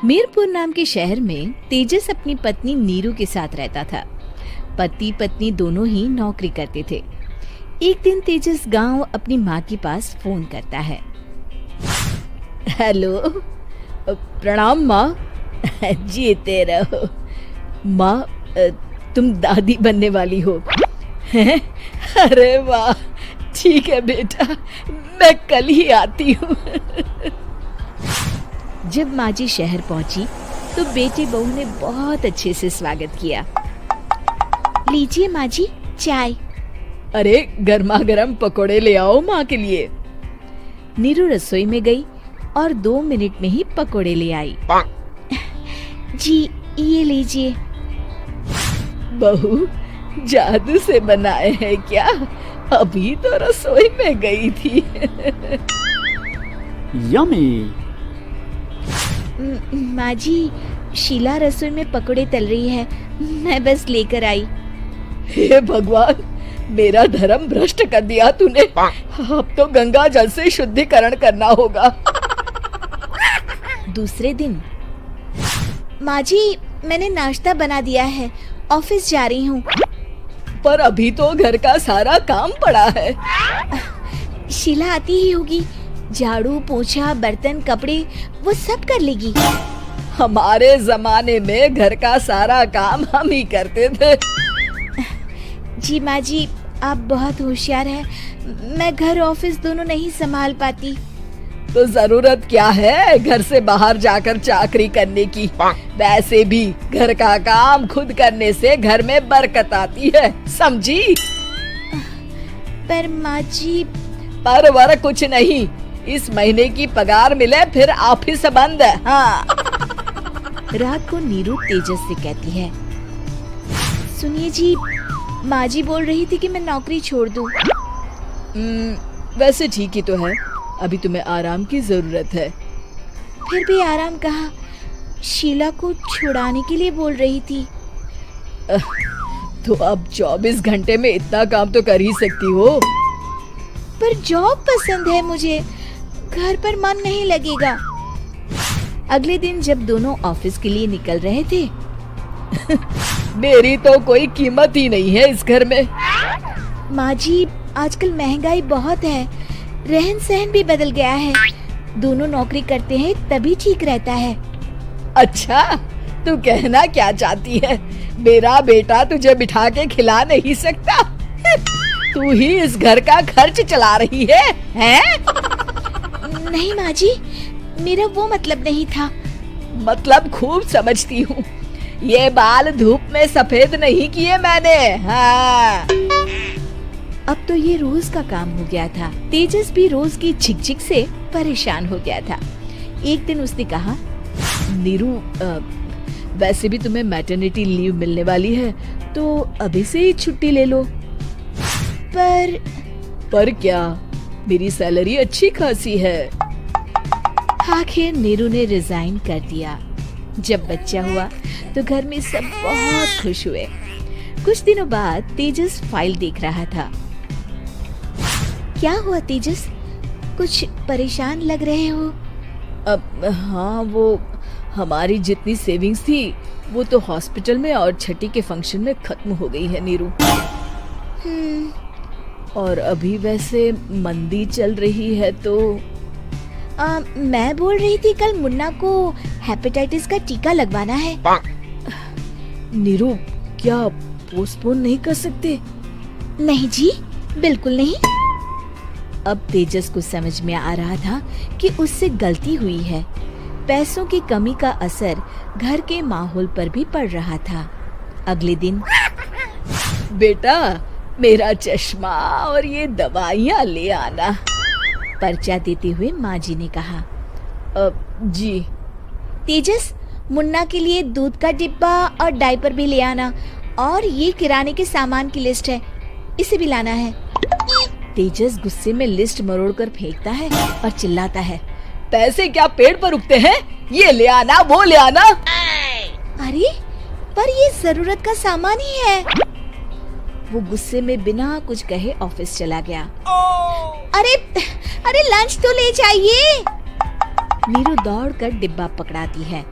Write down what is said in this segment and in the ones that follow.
मीरपुर नाम के शहर में तेजस अपनी पत्नी नीरू के साथ रहता था। पति पत्नी दोनों ही नौकरी करते थे। एक दिन तेजस गांव अपनी माँ के पास फोन करता है। हेलो, प्रणाम माँ। जीते रहो माँ, तुम दादी बनने वाली हो हैं? अरे वाह, ठीक है बेटा, मैं कल ही आती हूँ। जब माँ जी शहर पहुंची तो बेटी बहू ने बहुत अच्छे से स्वागत किया। लीजिए माँ जी, चाय। अरे गर्मा गर्म पकोड़े ले आओ माँ के लिए। नीरू रसोई में गई और 2 मिनट में ही पकोड़े ले आई। जी ये लीजिए। बहू जादू से बनाए हैं क्या? अभी तो रसोई में गई थी। यम्मी। माँ जी, शीला रसोई में पकोड़े तल रही है, मैं बस लेकर आई। हे भगवान, मेरा धर्म भ्रष्ट कर दिया तूने। अब तो गंगा जल से शुद्धिकरण करना होगा। दूसरे दिन, माँ जी मैंने नाश्ता बना दिया है, ऑफिस जा रही हूँ। पर अभी तो घर का सारा काम पड़ा है। शीला आती ही होगी, झाड़ू पोछा बर्तन कपड़े वो सब कर लेगी। हमारे जमाने में घर का सारा काम हम ही करते थे। जी माँ जी, आप बहुत होशियार हैं, मैं घर ऑफिस दोनों नहीं संभाल पाती। तो जरूरत क्या है घर से बाहर जाकर चाकरी करने की? वैसे भी घर का काम खुद करने से घर में बरकत आती है, समझी? पर माँ जी। पर वर कुछ नहीं, इस महीने की पगार मिले फिर ऑफिस बंद है। हाँ। रात को नीरू तेजस से कहती है, सुनिए जी, माँ जी बोल रही थी कि मैं नौकरी छोड़ दूं। वैसे ठीक ही तो है, अभी तुम्हें आराम की जरूरत है। फिर भी आराम कहाँ, शीला को छुड़ाने के लिए बोल रही थी। तो अब 24 घंटे में इतना काम तो कर ही सकती हो। पर जॉब पसंद है मुझे, घर पर मन नहीं लगेगा। अगले दिन जब दोनों ऑफिस के लिए निकल रहे थे, मेरी तो कोई कीमत ही नहीं है इस घर में। माँ जी, आजकल महंगाई बहुत है, रहन सहन भी बदल गया है, दोनों नौकरी करते हैं तभी ठीक रहता है। अच्छा, तू कहना क्या चाहती है? मेरा बेटा तुझे बिठा के खिला नहीं सकता? तू ही इस घर का खर्च चला रही है, हैं? नहीं माँ जी, मेरा वो मतलब नहीं था। मतलब खूब समझती हूँ, ये बाल धूप में सफेद नहीं किए मैंने। हाँ। अब तो ये रोज का काम हो गया था। तेजस भी रोज की झिकझिक से परेशान हो गया था। एक दिन उसने कहा, नीरू, वैसे भी तुम्हें मैटरनिटी लीव मिलने वाली है, तो अभी से ही छुट्टी ले लो। पर क्या, मेरी सैलरी अच्छी खासी है। आखिर नीरू ने रिजाइन कर दिया। जब बच्चा हुआ तो घर में सब बहुत खुश हुए। कुछ दिनों बाद तेजस फाइल देख रहा था। क्या हुआ तेजस, कुछ परेशान लग रहे हो? हाँ, वो हमारी जितनी सेविंग्स थी वो तो हॉस्पिटल में और छठी के फंक्शन में खत्म हो गई है नीरू। और अभी वैसे मंदी चल रही है तो मैं बोल रही थी कल मुन्ना को हेपेटाइटिस का टीका लगवाना है। नीरू, क्या पोस्टपोन नहीं कर सकते? नहीं जी, बिल्कुल नहीं। अब तेजस को समझ में आ रहा था कि उससे गलती हुई है। पैसों की कमी का असर घर के माहौल पर भी पड़ रहा था। अगले दिन, बेटा मेरा चश्मा और ये दवाइयाँ ले आना, पर्चा देते हुए माँ जी ने कहा। जी। तेजस, मुन्ना के लिए दूध का डिब्बा और डायपर भी ले आना, और ये किराने के सामान की लिस्ट है, इसे भी लाना है। तेजस गुस्से में लिस्ट मरोड़कर फेंकता है और चिल्लाता है, पैसे क्या पेड़ पर उगते हैं? ये ले आना, वो ले आना। अरे पर ये जरूरत का सामान ही है। वो गुस्से में बिना कुछ कहे ऑफिस चला गया। अरे लंच तो ले जाइए। नीरू दौड़कर डिब्बा पकड़ाती है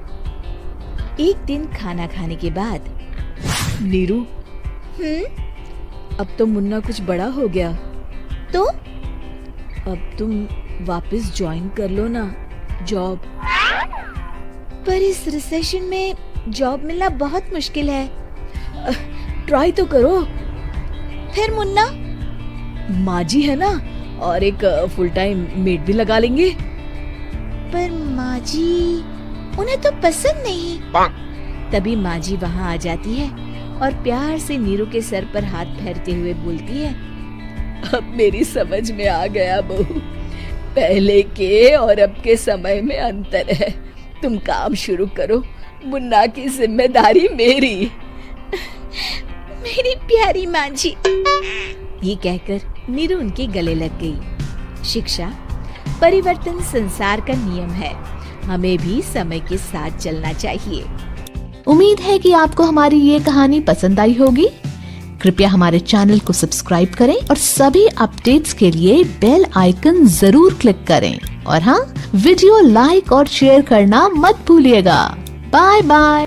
एक दिन खाना खाने के बाद, नीरू, अब तो मुन्ना कुछ बड़ा हो गया, तो अब तुम वापस ज्वाइन कर लो ना जॉब। पर इस रिसेशन में जॉब मिलना बहुत मुश्किल है। ट्राई तो करो। फिर मुन्ना? माँ जी है ना, और एक फुल टाइम मेड भी लगा लेंगे। पर माँ जी, उन्हें तो पसंद नहीं। तभी माँ जी वहाँ आ जाती है और प्यार से नीरू के सर पर हाथ फेरते हुए बोलती है, अब मेरी समझ में आ गया बहू, पहले के और अब के समय में अंतर है। तुम काम शुरू करो, मुन्ना की जिम्मेदारी मेरी। मेरी प्यारी माँ जी। ये कहकर नीरू उनके गले लग गई। शिक्षा, परिवर्तन संसार का नियम है, हमें भी समय के साथ चलना चाहिए। उम्मीद है कि आपको हमारी ये कहानी पसंद आई होगी। कृपया हमारे चैनल को सब्सक्राइब करें और सभी अपडेट्स के लिए बेल आइकन जरूर क्लिक करें। और हाँ, वीडियो लाइक और शेयर करना मत भूलिएगा। Bye bye.